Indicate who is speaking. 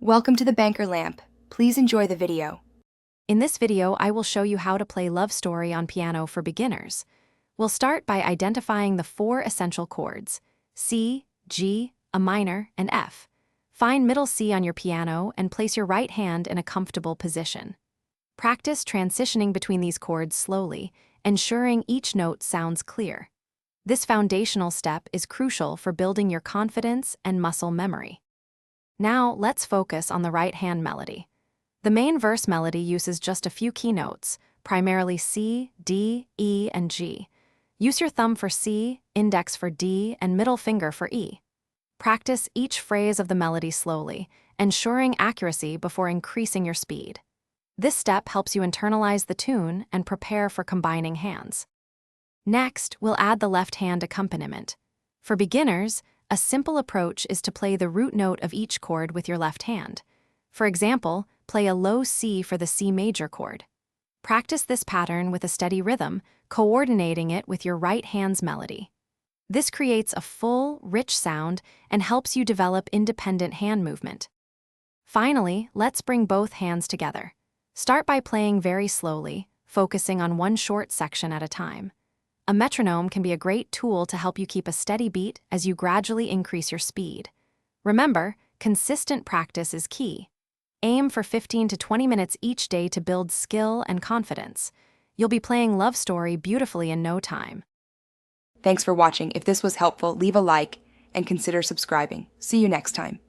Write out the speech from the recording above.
Speaker 1: Welcome to the Banker Lamp. Please enjoy the video.
Speaker 2: In this video, I will show you how to play Love Story on piano for beginners. We'll start by identifying the 4 essential chords: C, G, a minor, and F. Find middle C on your piano and place your right hand in a comfortable position. Practice transitioning between these chords slowly, ensuring each note sounds clear. This foundational step is crucial for building your confidence and muscle memory. Now, let's focus on the right hand melody. The main verse melody uses just a few key notes, primarily C, D, E, and G. Use your thumb for C, index for D, and middle finger for E. Practice each phrase of the melody slowly, ensuring accuracy before increasing your speed. This step helps you internalize the tune and prepare for combining hands. Next, we'll add the left hand accompaniment. For beginners, a simple approach is to play the root note of each chord with your left hand. For example, play a low C for the C major chord. Practice this pattern with a steady rhythm, coordinating it with your right hand's melody. This creates a full, rich sound and helps you develop independent hand movement. Finally, let's bring both hands together. Start by playing very slowly, focusing on one short section at a time. A metronome can be a great tool to help you keep a steady beat as you gradually increase your speed. Remember, consistent practice is key. Aim for 15 to 20 minutes each day to build skill and confidence. You'll be playing Love Story beautifully in no time.
Speaker 1: Thanks for watching. If this was helpful, leave a like and consider subscribing. See you next time.